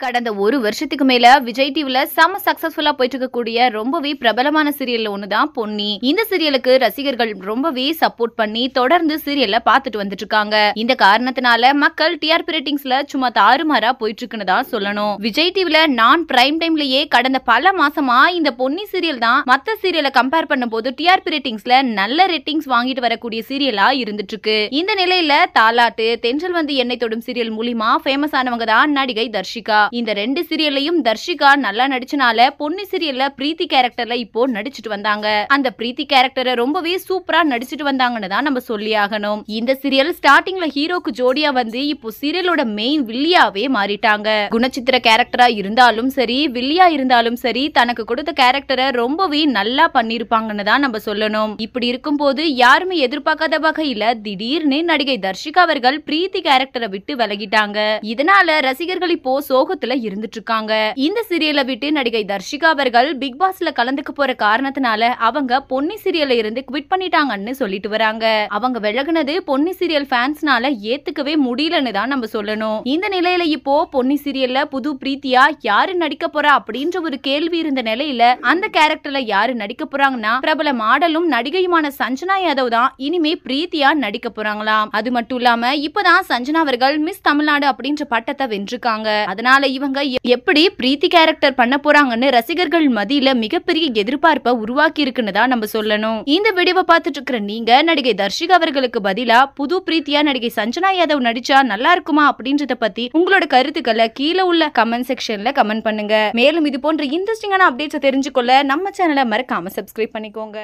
கடந்த ஒரு வருஷத்துக்கு மேல விஜய் டிவில செம சக்சஸ்ஃபுல்லா போயிட்டு இருக்கக்கூடிய ரொம்பவே பிரபலமான சீரியல்ல ஒண்ணுதான் பொன்னி. இந்த சீரியலுக்கு ரசிகர்கள் ரொம்பவே சப்போர்ட் பண்ணி தொடர்ந்து சீரியல்ல பாத்துட்டு வந்துட்டு இருக்காங்க. இந்த காரணத்தினால மக்கள் டிஆர்பி ரேட்டிங்ஸ்ல சும்மா தாறுமாறா போயிட்டு இருக்குன்னு தான் சொல்லணும். விஜய் டிவில நான் பிரைம் டைம்லயே கடந்த பல மாசமா இந்த பொன்னி சீரியல் தான் மத்த சீரியலை கம்பேர் பண்ணும்போது டிஆர்பி ரேட்டிங்ஸ்ல நல்ல ரேட்டிங்ஸ் வாங்கிட்டு வரக்கூடிய சீரியலா இருந்துட்டு இருக்கு. இந்த நிலையில தாலாட்டு, தென்றல் வந்து எண்ணெய் தொடும் சீரியல் மூலியமா ஃபேமஸ் ஆனவங்க தான் நடிகை தர்ஷிகா. இந்த ரெண்டு சீரியல்லையும் தர்ஷிகா நல்லா நடிச்சனால பொன்னி சீரியல்ல பிரீத்தி கேரக்டர்ல இப்போ நடிச்சிட்டு வந்தாங்க. அந்த பிரீத்தி கேரக்டரை ரொம்பவே சூப்பரா நடிச்சிட்டு வந்தாங்கன்னு தான் நம்ம சொல்லி ஆகணும். இந்த சீரியல் ஸ்டார்டிங்ல ஹீரோக்கு ஜோடியா வந்து இப்போ சீரியலோட மெயின் வில்லியாவே மாறிட்டாங்க. குணச்சித்திர கேரக்டரா இருந்தாலும் சரி, வில்லியா இருந்தாலும் சரி, தனக்கு கொடுத்த கேரக்டரை ரொம்பவே நல்லா பண்ணிருப்பாங்கன்னு தான் நம்ம சொல்லணும். இப்படி இருக்கும் போது யாருமே எதிர்பார்க்காத வகையில திடீர்னு நடிகை தர்ஷிகா அவர்கள் பிரீத்தி கேரக்டரை விட்டு விலகிட்டாங்க. இதனால ரசிகர்கள் இப்போ சோகத்துல இருந்துட்டு இருக்காங்க. இந்த சீரியலை விட்டு நடிகை தர்ஷிகா அவர்கள் பிக் பாஸ்ல கலந்துக்க போற காரணத்தினால அவங்க பொன்னி சீரியல்ல இருந்து குவிட் பண்ணிட்டாங்கன்னு சொல்லிட்டு வராங்க. அவங்க விலகுனது பொன்னி சீரியல் ஃபேன்ஸ்னால ஏத்துக்கவே முடியலன்னு தான் நம்ம சொல்லணும். இந்த நிலையில இப்போ பொன்னி சீரியல்ல புது பிரீத்தியா யாரு நடிக்க போறா அப்படின்ற ஒரு கேள்வி இருந்த நிலையில அந்த கேரக்டர்ல யாரு நடிக்க போறாங்கன்னா பிரபல மாடலும் நடிகையுமான சஞ்சனா யாதவ் தான் இனிமே பிரீத்தியா நடிக்க போறாங்களாம். அது மட்டும் இல்லாம இப்பதான் சஞ்சனா அவர்கள் மிஸ் தமிழ்நாடு அப்படின்ற பட்டத்தை வென்றிருக்காங்க. அதனால இவங்க எப்படி பிரீத்தி கேரக்டர் பண்ண போறாங்கன்னு ரசிகர்கள் மத்தியில மிகப்பெரிய எதிர்பார்ப்பை உருவாக்கி இருக்குன்னு தான் நம்ம சொல்லணும். இந்த வீடியோவை பார்த்துட்டு இருக்கிற நீங்க நடிகை தர்ஷிகா அவர்களுக்கு பதிலா புது பிரீத்தியா நடிகை சஞ்சனா யாதவ் நடிச்சா நல்லா இருக்குமா அப்படின்றத பத்தி உங்களோட கருத்துக்களை கீழே உள்ள கமெண்ட் செக்ஷன்ல கமெண்ட் பண்ணுங்க. மேலும் இது போன்ற இன்ட்ரெஸ்டிங்கான அப்டேட்ஸ் தெரிஞ்சுக்கொள்ள நம்ம சேனலை மறக்காம சப்ஸ்கிரைப் பண்ணிக்கோங்க.